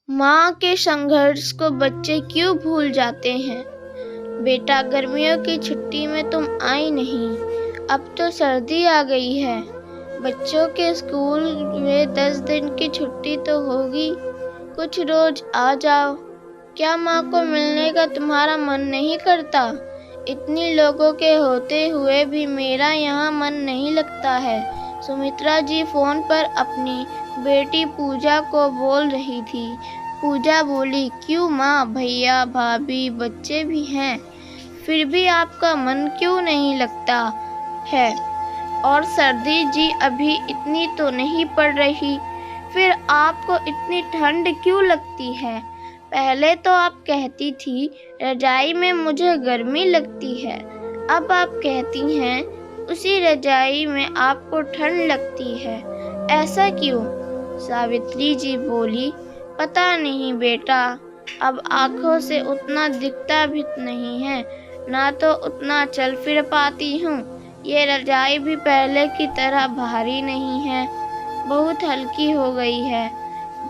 माँ के संघर्ष को बच्चे क्यों भूल जाते हैं। बेटा, गर्मियों की छुट्टी में तुम आई नहीं। अब तो सर्दी आ गई है। बच्चों के स्कूल में 10 दिन की छुट्टी तो होगी। कुछ रोज आ जाओ। क्या माँ को मिलने का तुम्हारा मन नहीं करता? इतनी लोगों के होते हुए भी मेरा यहाँ मन नहीं लगता है। सुमित्रा जी फोन पर अपनी बेटी पूजा को बोल रही थी। पूजा बोली, क्यों माँ, भैया भाभी बच्चे भी हैं, फिर भी आपका मन क्यों नहीं लगता है? और सर्दी जी अभी इतनी तो नहीं पड़ रही, फिर आपको इतनी ठंड क्यों लगती है? पहले तो आप कहती थी रजाई में मुझे गर्मी लगती है, अब आप कहती हैं उसी रजाई में आपको ठंड लगती है। ऐसा क्यों? सावित्री जी बोली, पता नहीं बेटा, अब आँखों से उतना दिखता भी नहीं है, ना तो उतना चल फिर पाती हूँ। ये रजाई भी पहले की तरह भारी नहीं है, बहुत हल्की हो गई है।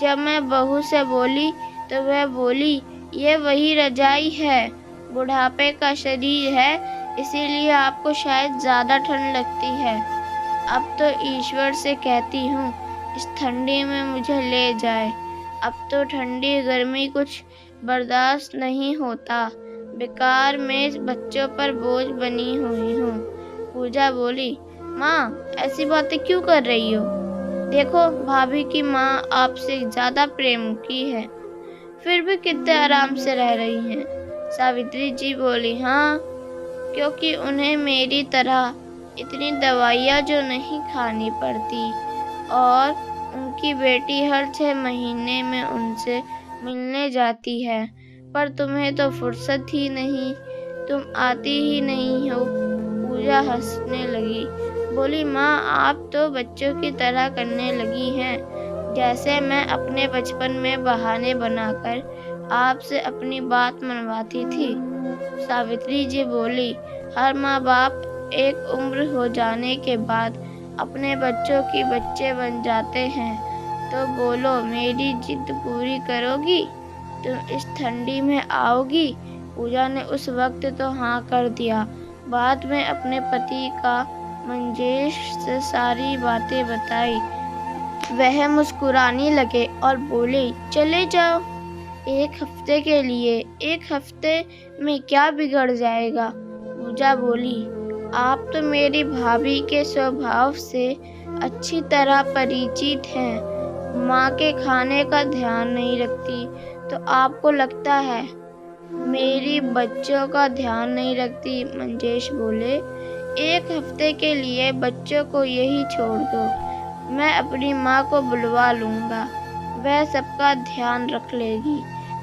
जब मैं बहू से बोली तो वह बोली, ये वही रजाई है, बुढ़ापे का शरीर है, इसीलिए आपको शायद ज़्यादा ठंड लगती है। अब तो ईश्वर से कहती हूँ इस ठंडी में मुझे ले जाए। अब तो ठंडी गर्मी कुछ बर्दाश्त नहीं होता। बेकार में बच्चों पर बोझ बनी हुई हूँ। पूजा बोली, माँ ऐसी बातें क्यों कर रही हो? देखो, भाभी की माँ आपसे ज़्यादा प्रेम की है, फिर भी कितने आराम से रह रही हैं। सावित्री जी बोली, हाँ, क्योंकि उन्हें मेरी तरह इतनी दवाइयाँ जो नहीं खानी पड़ती, और उनकी बेटी हर 6 महीने में उनसे मिलने जाती है। पर तुम्हें तो फुर्सत ही नहीं, तुम आती ही नहीं हो। पूजा हंसने लगी, बोली, माँ आप तो बच्चों की तरह करने लगी हैं, जैसे मैं अपने बचपन में बहाने बनाकर आपसे अपनी बात मनवाती थी। सावित्री जी बोली, हर माँ बाप एक उम्र हो जाने के बाद अपने बच्चों की बच्चे बन जाते हैं। तो बोलो, मेरी जिद पूरी करोगी? तुम इस ठंडी में आओगी? पूजा ने उस वक्त तो हाँ कर दिया। बाद में अपने पति का मंजेश से सारी बातें बताई। वह मुस्कुराने लगे और बोले, चले जाओ, 1 हफ्ते के लिए। 1 हफ्ते में क्या बिगड़ जाएगा? पूजा बोली, आप तो मेरी भाभी के स्वभाव से अच्छी तरह परिचित हैं। माँ के खाने का ध्यान नहीं रखती तो आपको लगता है मेरी बच्चों का ध्यान नहीं रखती। मंजेश बोले, 1 हफ्ते के लिए बच्चों को यही छोड़ दो, मैं अपनी माँ को बुलवा लूँगा, वह सबका ध्यान रख लेगी।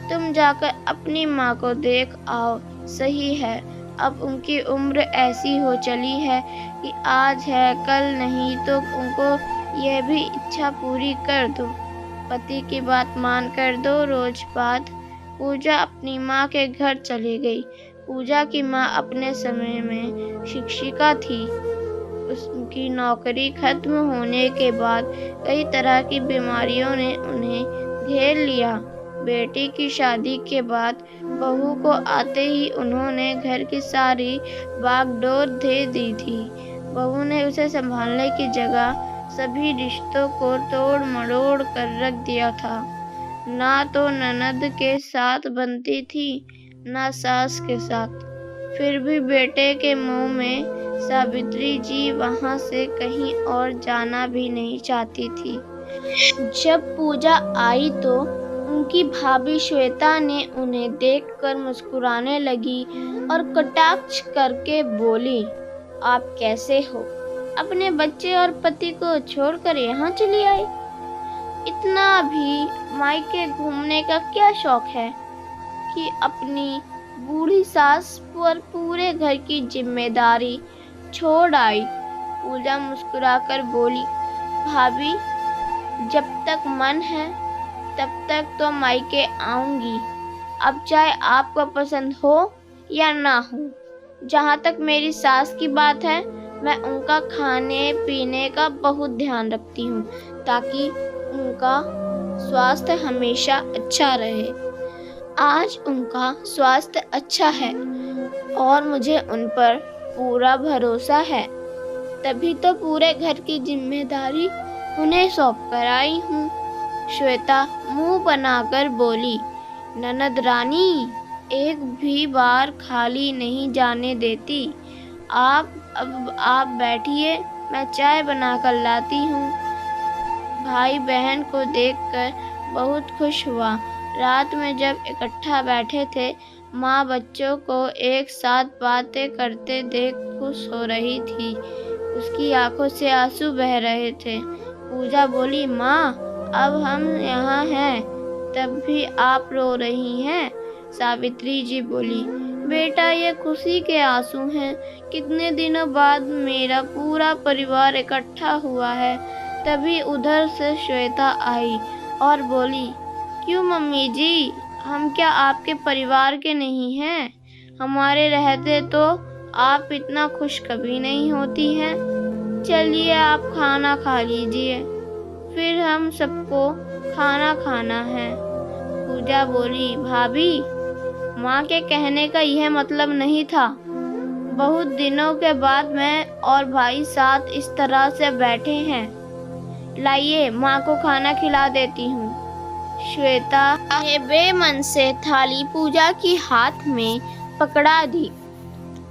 तुम जाकर अपनी माँ को देख आओ। सही है, अब उनकी उम्र ऐसी हो चली है कि आज है कल नहीं, तो उनको यह भी इच्छा पूरी कर दो। पति की बात मान कर 2 रोज बाद पूजा अपनी माँ के घर चली गई। पूजा की माँ अपने समय में शिक्षिका थी। उसकी नौकरी खत्म होने के बाद कई तरह की बीमारियों ने उन्हें घेर लिया। बेटी की शादी के बाद बहू को आते ही उन्होंने घर की सारी बागडोर दे दी थी। बहू ने उसे संभालने की जगह सभी रिश्तों को तोड़ मरोड़ कर रख दिया था। ना तो ननद के साथ बनती थी, ना सास के साथ। फिर भी बेटे के मुंह में सावित्री जी वहां से कहीं और जाना भी नहीं चाहती थी। जब पूजा आई तो उनकी भाभी श्वेता ने उन्हें देखकर मुस्कुराने लगी और कटाक्ष करके बोली, आप कैसे हो? अपने बच्चे और पति को छोड़कर यहाँ चली आई? इतना भी मायके घूमने का क्या शौक है कि अपनी बूढ़ी सास पर पूरे घर की जिम्मेदारी छोड़ आई? पूजा मुस्कुराकर बोली, भाभी, जब तक मन है तब तक तो मायके आऊंगी, अब चाहे आपको पसंद हो या ना हो। जहाँ तक मेरी सास की बात है, मैं उनका खाने पीने का बहुत ध्यान रखती हूँ, ताकि उनका स्वास्थ्य हमेशा अच्छा रहे। आज उनका स्वास्थ्य अच्छा है और मुझे उन पर पूरा भरोसा है, तभी तो पूरे घर की जिम्मेदारी उन्हें सौंप कर आई हूँ। श्वेता मुंह बनाकर बोली, ननद रानी एक भी बार खाली नहीं जाने देती। अब आप बैठिए, मैं चाय बनाकर लाती हूँ। भाई बहन को देखकर बहुत खुश हुआ। रात में जब इकट्ठा बैठे थे, माँ बच्चों को एक साथ बातें करते देख खुश हो रही थी। उसकी आंखों से आंसू बह रहे थे। पूजा बोली, माँ अब हम यहाँ हैं, तब भी आप रो रही हैं। सावित्री जी बोली, बेटा ये खुशी के आंसू हैं। कितने दिनों बाद मेरा पूरा परिवार इकट्ठा हुआ है। तभी उधर से श्वेता आई और बोली, क्यों मम्मी जी, हम क्या आपके परिवार के नहीं हैं? हमारे रहते तो आप इतना खुश कभी नहीं होती हैं। चलिए आप खाना खा लीजिए, फिर हम सबको खाना खाना है। पूजा बोली, भाभी माँ के कहने का यह मतलब नहीं था। बहुत दिनों के बाद मैं और भाई साथ इस तरह से बैठे हैं। लाइए माँ को खाना खिला देती हूँ। श्वेता ने बेमन से थाली पूजा की हाथ में पकड़ा दी।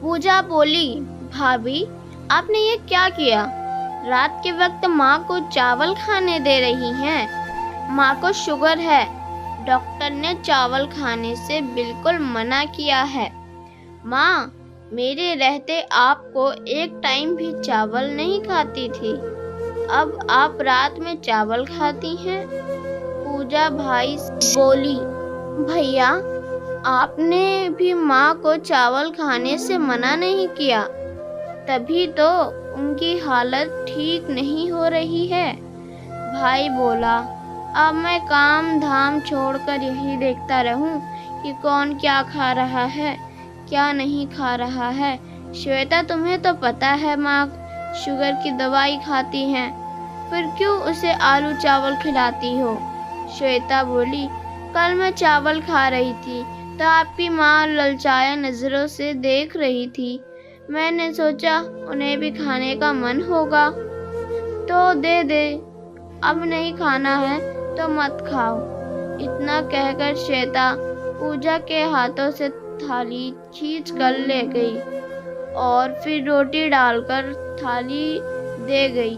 पूजा बोली, भाभी आपने ये क्या किया? रात के वक्त माँ को चावल खाने दे रही हैं। माँ को शुगर है, डॉक्टर ने चावल खाने से बिल्कुल मना किया है। माँ मेरे रहते आपको एक टाइम भी चावल नहीं खाती थी, अब आप रात में चावल खाती हैं। पूजा भाई बोली, भैया आपने भी माँ को चावल खाने से मना नहीं किया, तभी तो उनकी हालत ठीक नहीं हो रही है। भाई बोला, अब मैं काम धाम छोड़कर यही देखता रहूं कि कौन क्या खा रहा है, क्या नहीं खा रहा है। श्वेता तुम्हें तो पता है माँ शुगर की दवाई खाती हैं, फिर क्यों उसे आलू चावल खिलाती हो? श्वेता बोली, कल मैं चावल खा रही थी तो आपकी माँ ललचाए नजरों से देख रही थी। मैंने सोचा उन्हें भी खाने का मन होगा तो दे दे, अब नहीं खाना है तो मत खाओ। इतना कहकर श्वेता पूजा के हाथों से थाली खींच कर ले गई और फिर रोटी डालकर थाली दे गई।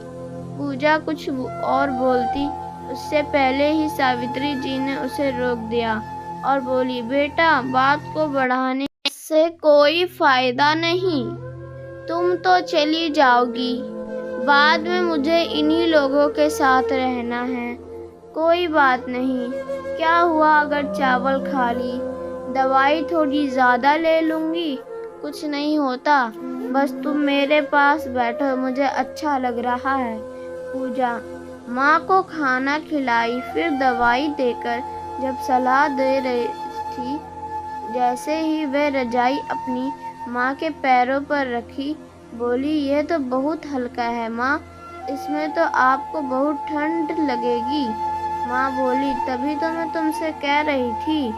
पूजा कुछ और बोलती उससे पहले ही सावित्री जी ने उसे रोक दिया और बोली, बेटा बात को बढ़ाने से कोई फायदा नहीं, तुम तो चली जाओगी, बाद में मुझे इन्हीं लोगों के साथ रहना है। कोई बात नहीं, क्या हुआ अगर चावल खा ली, दवाई थोड़ी ज़्यादा ले लूँगी, कुछ नहीं होता, बस तुम मेरे पास बैठो, मुझे अच्छा लग रहा है। पूजा माँ को खाना खिलाई, फिर दवाई देकर जब सलाह दे रही थी, जैसे ही वह रजाई अपनी माँ के पैरों पर रखी, बोली, यह तो बहुत हल्का है माँ, इसमें तो आपको बहुत ठंड लगेगी। माँ बोली, तभी तो मैं तुमसे कह रही थी,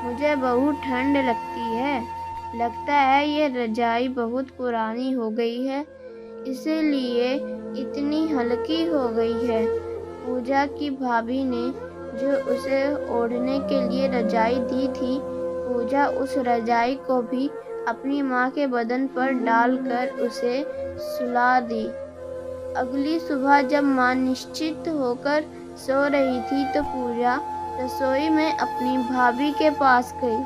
मुझे बहुत ठंड लगती है, लगता है ये रजाई बहुत पुरानी हो गई है, इसीलिए इतनी हल्की हो गई है। पूजा की भाभी ने जो उसे ओढ़ने के लिए रजाई दी थी, पूजा उस रजाई को भी अपनी माँ के बदन पर डालकर उसे सुला दी। अगली सुबह जब माँ निश्चित होकर सो रही थी तो पूजा रसोई में अपनी भाभी के पास गई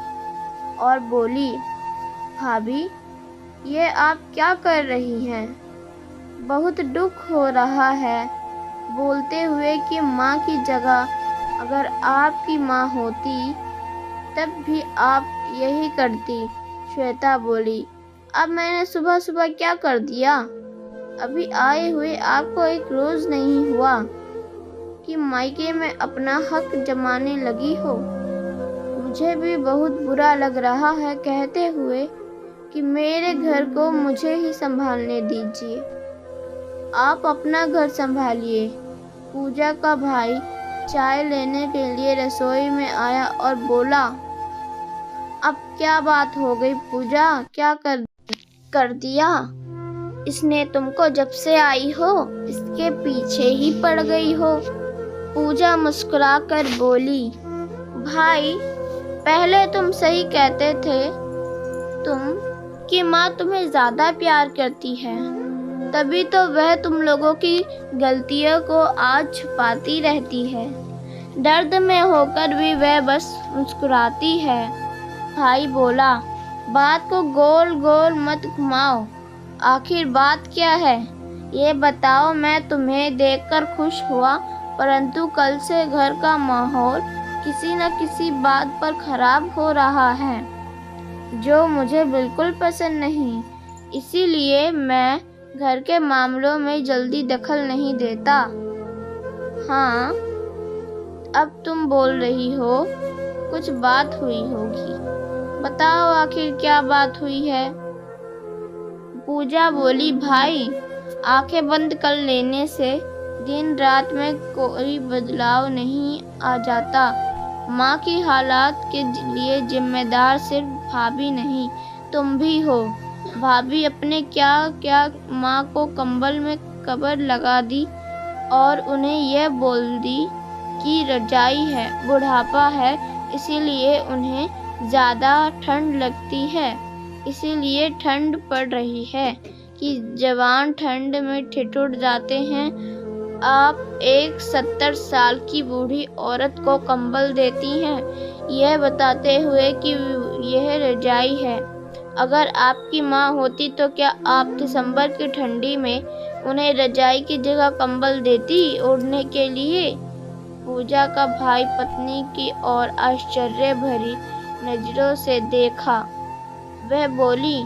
और बोली, भाभी ये आप क्या कर रही हैं? बहुत दुख हो रहा है, बोलते हुए कि माँ की जगह अगर आपकी माँ होती तब भी आप यही करती। श्वेता बोली, अब मैंने सुबह सुबह क्या कर दिया? अभी आए हुए आपको एक रोज नहीं हुआ कि मायके में अपना हक जमाने लगी हो। मुझे भी बहुत बुरा लग रहा है कहते हुए कि मेरे घर को मुझे ही संभालने दीजिए, आप अपना घर संभालिए। पूजा का भाई चाय लेने के लिए रसोई में आया और बोला, अब क्या बात हो गई पूजा, क्या कर दिया? इसने तुमको जब से आई हो इसके पीछे ही पड़ गई हो। पूजा मुस्कुरा कर बोली, भाई पहले तुम सही कहते थे कि माँ तुम्हें ज़्यादा प्यार करती है, तभी तो वह तुम लोगों की गलतियों को आज छुपाती रहती है। दर्द में होकर भी वह बस मुस्कुराती है। भाई बोला, बात को गोल गोल मत घुमाओ, आखिर बात क्या है ये बताओ। मैं तुम्हें देखकर खुश हुआ, परंतु कल से घर का माहौल किसी न किसी बात पर खराब हो रहा है जो मुझे बिल्कुल पसंद नहीं। इसीलिए मैं घर के मामलों में जल्दी दखल नहीं देता। हाँ, अब तुम बोल रही हो, कुछ बात हुई होगी, बताओ आखिर क्या बात हुई है। पूजा बोली, भाई आंखें बंद कर लेने से दिन रात में कोई बदलाव नहीं आ जाता। माँ की हालात के लिए जिम्मेदार सिर्फ भाभी नहीं तुम भी हो। भाभी अपने क्या क्या माँ को कंबल में कवर लगा दी और उन्हें यह बोल दी कि रजाई है, बुढ़ापा है, इसीलिए उन्हें ज़्यादा ठंड लगती है, इसीलिए ठंड पड़ रही है कि जवान ठंड में ठिठुर जाते हैं। आप एक 70 साल की बूढ़ी औरत को कंबल देती हैं, यह बताते हुए कि यह रजाई है। अगर आपकी माँ होती तो क्या आप दिसंबर की ठंडी में उन्हें रजाई की जगह कंबल देती ओढ़ने के लिए? पूजा का भाई पत्नी की ओर आश्चर्य भरी नजरों से देखा। वह बोली,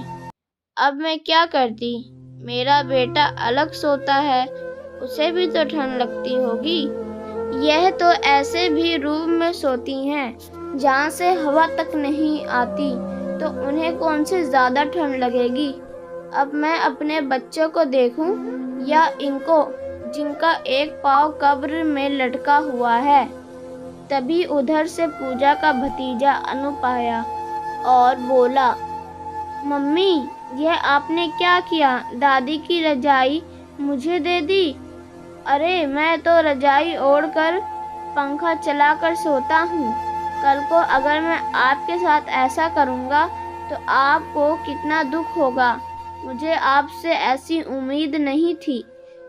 अब मैं क्या करती? मेरा बेटा अलग सोता है, उसे भी तो ठंड लगती होगी। यह तो ऐसे भी रूम में सोती हैं जहाँ से हवा तक नहीं आती, तो उन्हें कौन से ज़्यादा ठंड लगेगी। अब मैं अपने बच्चों को देखूं या इनको, जिनका एक पाँव कब्र में लटका हुआ है। तभी उधर से पूजा का भतीजा अनूप आया और बोला, मम्मी यह आपने क्या किया? दादी की रजाई मुझे दे दी। अरे मैं तो रजाई ओढ़कर पंखा चलाकर सोता हूँ। कल को अगर मैं आपके साथ ऐसा करूँगा तो आपको कितना दुख होगा। मुझे आपसे ऐसी उम्मीद नहीं थी।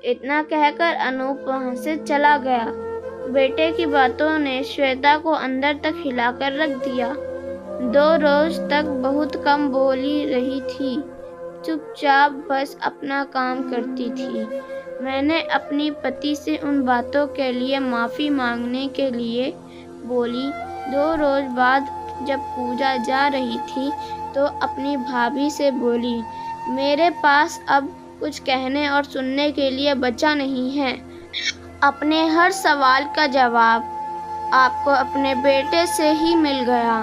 इतना कहकर अनूप वहाँ से चला गया। बेटे की बातों ने श्वेता को अंदर तक हिलाकर रख दिया। 2 रोज तक बहुत कम बोली रही थी, चुपचाप बस अपना काम करती थी। मैंने अपनी पति से उन बातों के लिए माफ़ी मांगने के लिए बोली। 2 रोज बाद जब पूजा जा रही थी तो अपनी भाभी से बोली, मेरे पास अब कुछ कहने और सुनने के लिए बचा नहीं है। अपने हर सवाल का जवाब आपको अपने बेटे से ही मिल गया,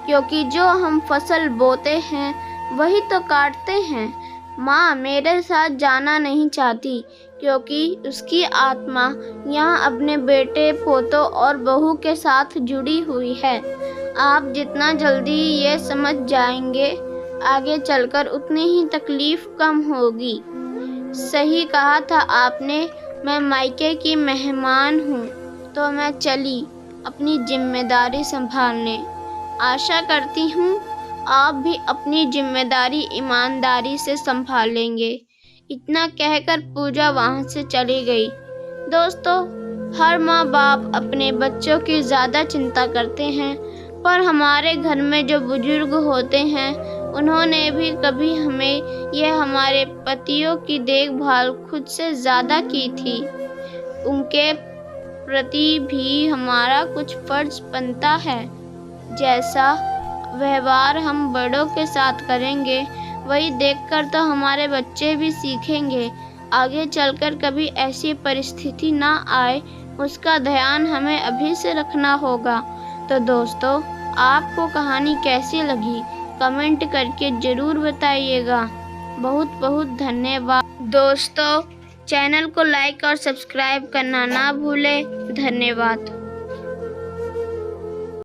क्योंकि जो हम फसल बोते हैं वही तो काटते हैं। माँ मेरे साथ जाना नहीं चाहती क्योंकि उसकी आत्मा यहाँ अपने बेटे, पोतों और बहू के साथ जुड़ी हुई है। आप जितना जल्दी ये समझ जाएंगे, आगे चलकर उतनी ही तकलीफ कम होगी। सही कहा था आपने, मैं मायके की मेहमान हूँ, तो मैं चली अपनी जिम्मेदारी संभालने। आशा करती हूँ आप भी अपनी जिम्मेदारी ईमानदारी से संभालेंगे। इतना कहकर पूजा वहाँ से चली गई। दोस्तों, हर माँ बाप अपने बच्चों की ज़्यादा चिंता करते हैं, पर हमारे घर में जो बुजुर्ग होते हैं उन्होंने भी कभी हमें यह हमारे पतियों की देखभाल खुद से ज़्यादा की थी। उनके प्रति भी हमारा कुछ फर्ज बनता है। जैसा व्यवहार हम बड़ों के साथ करेंगे वही देखकर तो हमारे बच्चे भी सीखेंगे। आगे चलकर कभी ऐसी परिस्थिति ना आए, उसका ध्यान हमें अभी से रखना होगा। तो दोस्तों, आपको कहानी कैसी लगी कमेंट करके ज़रूर बताइएगा। बहुत बहुत धन्यवाद। दोस्तों, चैनल को लाइक और सब्सक्राइब करना ना भूलें। धन्यवाद।